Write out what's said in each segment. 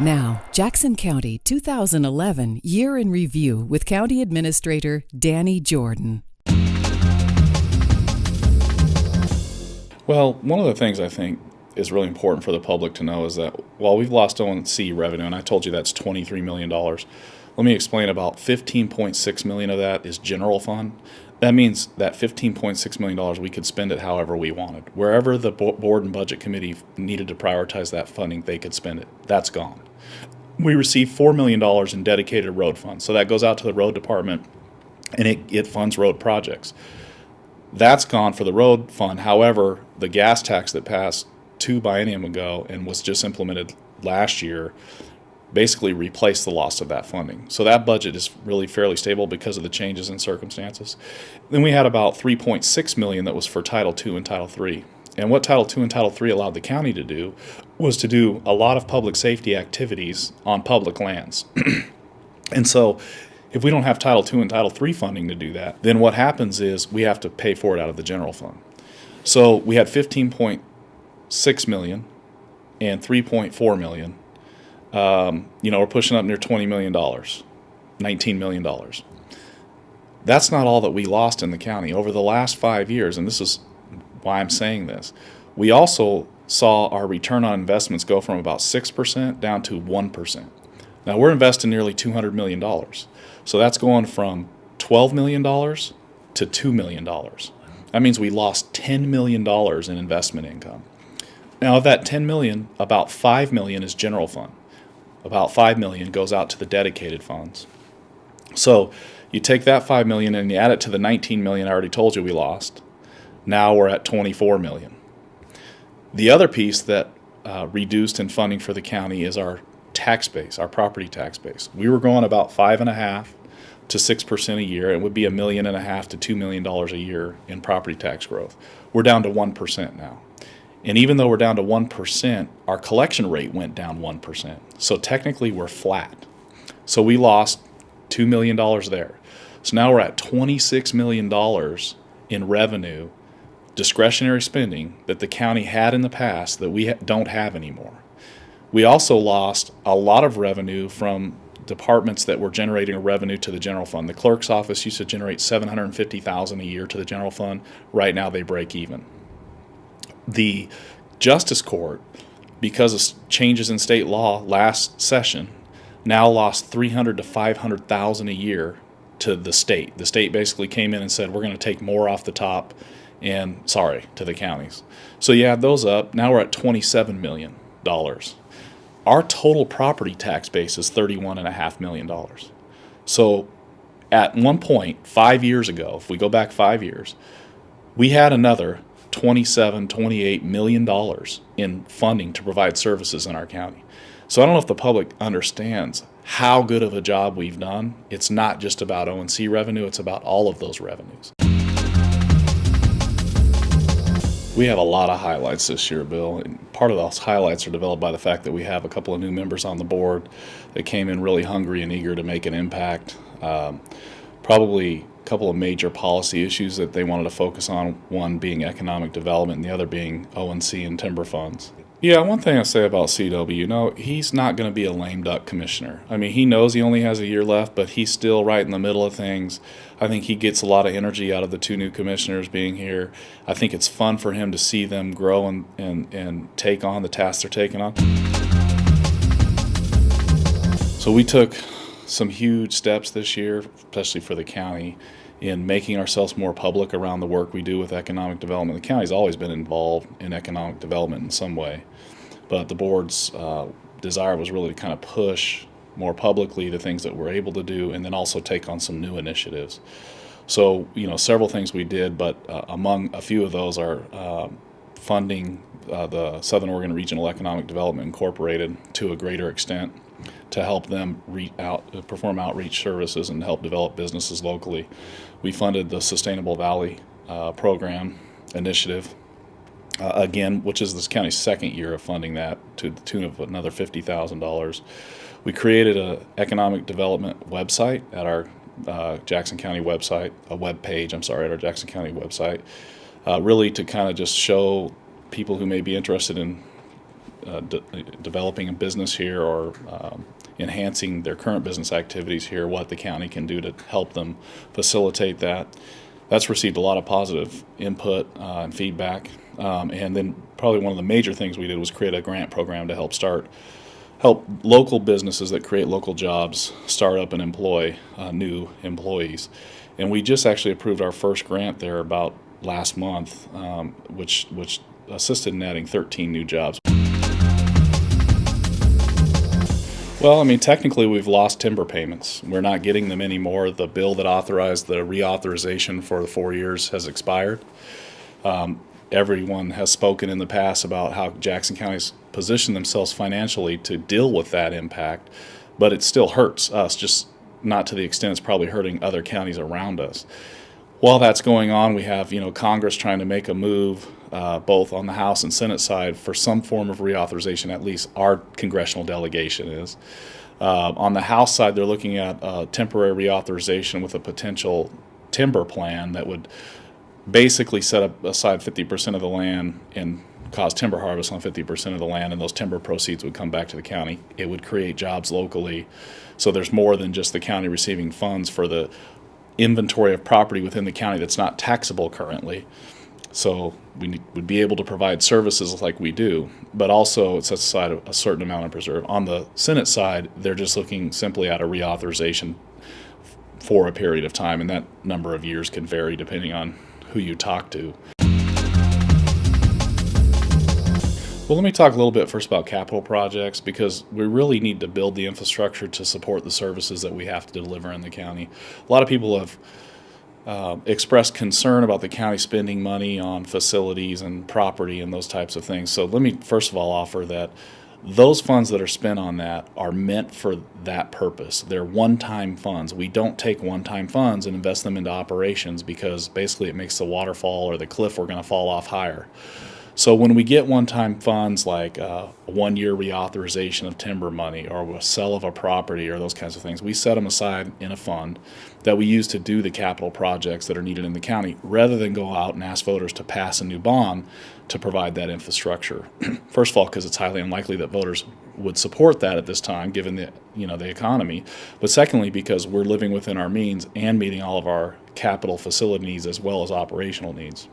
Now, Jackson County 2011 Year in Review with County Administrator Danny Jordan. Well, one of the things I think is really important for the public to know is that while we've lost O&C revenue, and I told you that's $23 million, let me explain about $15.6 million of that is general fund. That means that $15.6 million we could spend it however we wanted. Wherever the board and budget committee needed to prioritize that funding, they could spend it. That's gone. We received $4 million in dedicated road funds. So that goes out to the road department and it funds road projects. That's gone for the road fund. However, the gas tax that passed 2 biennium ago and was just implemented last year basically replaced the loss of that funding. So that budget is really fairly stable because of the changes in circumstances. Then we had about $3.6 million that was for Title II and Title III. And what Title II and Title III allowed the county to do was to do a lot of public safety activities on public lands. And so if we don't have Title II and Title III funding to do that, then what happens is we have to pay for it out of the general fund. So we had $15.6 million and $3.4 million. We're pushing up near $20 million, $19 million. That's not all that we lost in the county. Over the last 5 years, and this is why I'm saying this, we also saw our return on investments go from about 6% down to 1%. Now we're investing nearly $200 million. So that's going from $12 million to $2 million. That means we lost $10 million in investment income. Now of that $10 million, about $5 million is general fund. About $5 million goes out to the dedicated funds. So you take that $5 million and you add it to the $19 million I already told you we lost. Now we're at $24 million. The other piece that reduced in funding for the county is our tax base, our property tax base. We were growing about 5.5% to 6% a year. It would be $1.5 million to $2 million a year in property tax growth. We're down to 1% now. And even though we're down to 1%, our collection rate went down 1%. So technically we're flat. So we lost $2 million there. So now we're at $26 million in revenue, discretionary spending that the county had in the past that we don't have anymore. We also lost a lot of revenue from departments that were generating revenue to the general fund. The clerk's office used to generate $750,000 a year to the general fund. Right now they break even. The Justice Court, because of changes in state law last session, now lost $300,000 to $500,000 a year to the state. The state basically came in and said, we're going to take more off the top and to the counties. So you add those up, now we're at $27 million. Our total property tax base is $31.5 million. So at one point, 5 years ago, if we go back 5 years, we had another $28 million in funding to provide services in our county. So I don't know if the public understands how good of a job we've done. It's not just about O&C revenue, it's about all of those revenues. We have a lot of highlights this year, Bill, and part of those highlights are developed by the fact that we have a couple of new members on the board that came in really hungry and eager to make an impact. Probably a couple of major policy issues that they wanted to focus on, one being economic development and the other being O&C and timber funds. Yeah, one thing I say about CW, he's not going to be a lame duck commissioner. I mean, he knows he only has a year left, but he's still right in the middle of things. I think he gets a lot of energy out of the 2 new commissioners being here. I think it's fun for him to see them grow and take on the tasks they're taking on. So we took some huge steps this year, especially for the county, in making ourselves more public around the work we do with economic development. The county's always been involved in economic development in some way, but the board's desire was really to kind of push more publicly the things that we're able to do and then also take on some new initiatives. So, several things we did, but among a few of those are funding the Southern Oregon Regional Economic Development Incorporated to a greater extent to help them perform outreach services and help develop businesses locally. We funded the Sustainable Valley program initiative, again, which is this county's second year of funding that to the tune of another $50,000. We created an economic development website at our Jackson County website, a web page, at our Jackson County website, really to kind of just show people who may be interested in developing a business here or enhancing their current business activities here, what the county can do to help them facilitate that. That's received a lot of positive input and feedback. And then probably one of the major things we did was create a grant program to help local businesses that create local jobs start up and employ new employees. And we just actually approved our first grant there about last month, which assisted in adding 13 new jobs. Well, I mean, technically we've lost timber payments. We're not getting them anymore. The bill that authorized the reauthorization for the 4 years has expired. Everyone has spoken in the past about how Jackson County's positioned themselves financially to deal with that impact, but it still hurts us, just not to the extent it's probably hurting other counties around us. While that's going on, we have Congress trying to make a move, both on the House and Senate side, for some form of reauthorization. At least our congressional delegation is. On the House side, they're looking at temporary reauthorization with a potential timber plan that would basically set aside 50% of the land and cause timber harvest on 50% of the land, and those timber proceeds would come back to the county. It would create jobs locally. So there's more than just the county receiving funds for the inventory of property within the county that's not taxable currently. So we would be able to provide services like we do, but also it sets aside a certain amount of preserve. On the Senate side, they're just looking simply at a reauthorization for a period of time, and that number of years can vary depending on who you talk to. Well, let me talk a little bit first about capital projects, because we really need to build the infrastructure to support the services that we have to deliver in the county. A lot of people have expressed concern about the county spending money on facilities and property and those types of things. So let me first of all offer that those funds that are spent on that are meant for that purpose. They're one-time funds. We don't take one-time funds and invest them into operations, because basically it makes the waterfall or the cliff we're going to fall off higher. So when we get one-time funds like a one-year reauthorization of timber money or a sale of a property or those kinds of things, we set them aside in a fund that we use to do the capital projects that are needed in the county, rather than go out and ask voters to pass a new bond to provide that infrastructure. First of all, because it's highly unlikely that voters would support that at this time, given the economy. But secondly, because we're living within our means and meeting all of our capital facility needs as well as operational needs.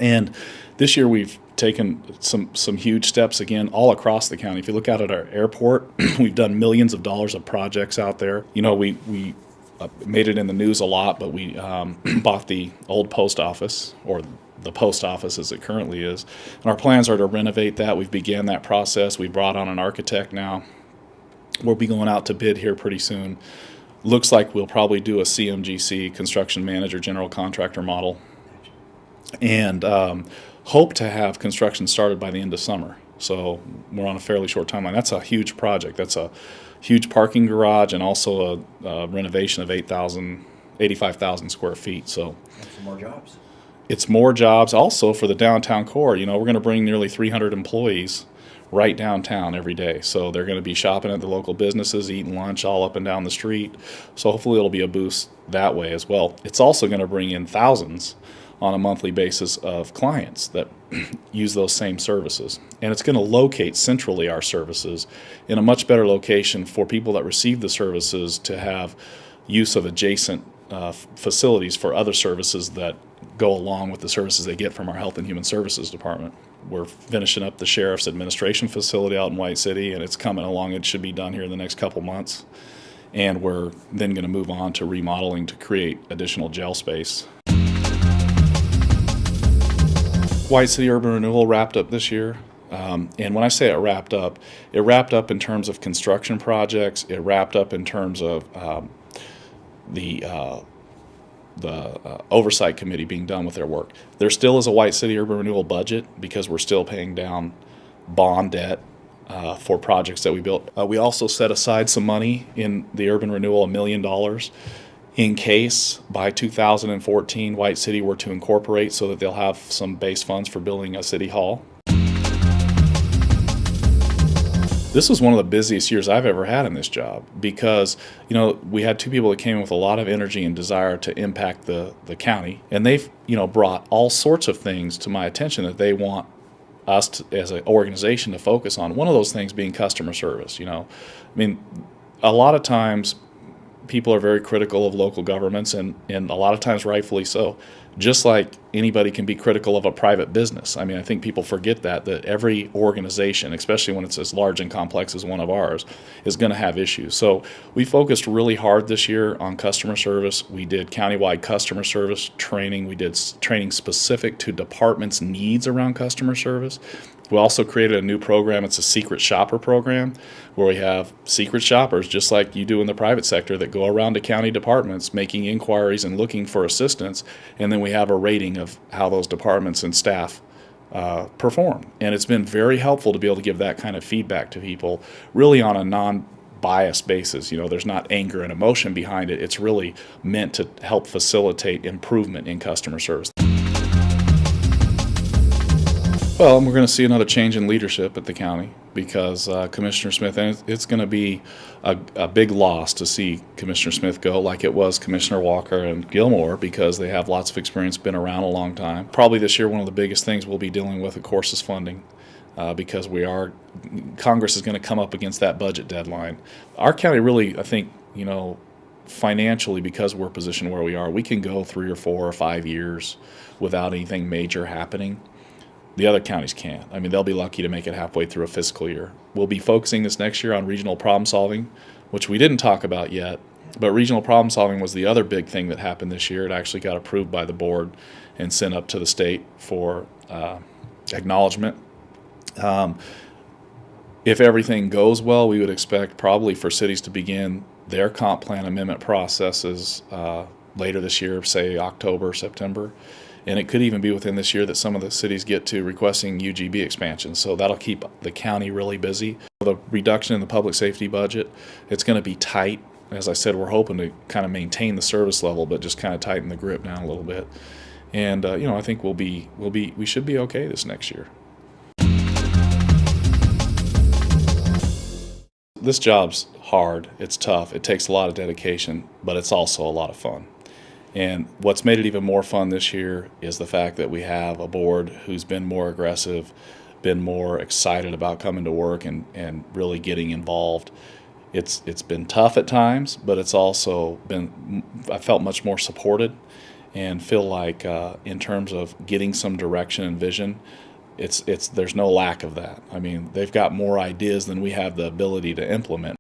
And this year we've taken some huge steps again all across the county. If you look out at our airport, we've done millions of dollars of projects out there. We made it in the news a lot, but we bought the old post office, or the post office as it currently is. And our plans are to renovate that. We've began that process. We brought on an architect now. We'll be going out to bid here pretty soon. Looks like we'll probably do a CMGC, construction manager, general contractor model, and hope to have construction started by the end of summer. So we're on a fairly short timeline. That's a huge project. That's a huge parking garage and also a renovation of 85,000 square feet. So That's some more jobs. It's more jobs also for the downtown core. We're going to bring nearly 300 employees right downtown every day. So they're going to be shopping at the local businesses, eating lunch all up and down the street. So hopefully it'll be a boost that way as well. It's also going to bring in thousands on a monthly basis of clients that use those same services. And it's going to locate centrally our services in a much better location for people that receive the services to have use of adjacent facilities for other services that go along with the services they get from our Health and Human Services Department. We're finishing up the Sheriff's Administration facility out in White City, and it's coming along. It should be done here in the next couple months. And we're then going to move on to remodeling to create additional jail space. White City Urban Renewal wrapped up this year. And when I say it wrapped up in terms of construction projects. It wrapped up in terms of the oversight committee being done with their work. There still is a White City Urban Renewal budget because we're still paying down bond debt for projects that we built. We also set aside some money in the urban renewal, $1 million, in case by 2014 White City were to incorporate, so that they'll have some base funds for building a city hall. This was one of the busiest years I've ever had in this job, because we had two people that came in with a lot of energy and desire to impact the county, and they've brought all sorts of things to my attention that they want us as an organization to focus on. One of those things being customer service. I mean, a lot of times people are very critical of local governments, and a lot of times rightfully so. Just like anybody can be critical of a private business. I mean, I think people forget that every organization, especially when it's as large and complex as one of ours, is going to have issues. So we focused really hard this year on customer service. We did countywide customer service training. We did training specific to departments' needs around customer service. We also created a new program. It's a secret shopper program where we have secret shoppers, just like you do in the private sector, that go around to county departments making inquiries and looking for assistance. And then we have a rating of how those departments and staff perform. And it's been very helpful to be able to give that kind of feedback to people, really on a non-biased basis. There's not anger and emotion behind it. It's really meant to help facilitate improvement in customer service. Well, we're going to see another change in leadership at the county because Commissioner Smith, and it's going to be a big loss to see Commissioner Smith go, like it was Commissioner Walker and Gilmore, because they have lots of experience, been around a long time. Probably this year, one of the biggest things we'll be dealing with, of course, is funding. Because Congress is going to come up against that budget deadline. Our county really, I think, financially, because we're positioned where we are, we can go 3 or 4 or 5 years without anything major happening. The other counties can't. I mean, they'll be lucky to make it halfway through a fiscal year. We'll be focusing this next year on regional problem solving, which we didn't talk about yet. But regional problem solving was the other big thing that happened this year. It actually got approved by the board and sent up to the state for acknowledgement. If everything goes well, we would expect probably for cities to begin their comp plan amendment processes later this year, say October, September. And it could even be within this year that some of the cities get to requesting UGB expansion. So that'll keep the county really busy. The reduction in the public safety budget, it's going to be tight. As I said, we're hoping to kind of maintain the service level, but just kind of tighten the grip down a little bit. And I think we should be okay this next year. This job's hard. It's tough. It takes a lot of dedication, but it's also a lot of fun. And what's made it even more fun this year is the fact that we have a board who's been more aggressive, been more excited about coming to work and really getting involved. It's been tough at times, but it's also been, I felt much more supported and feel like in terms of getting some direction and vision, there's no lack of that. I mean, they've got more ideas than we have the ability to implement.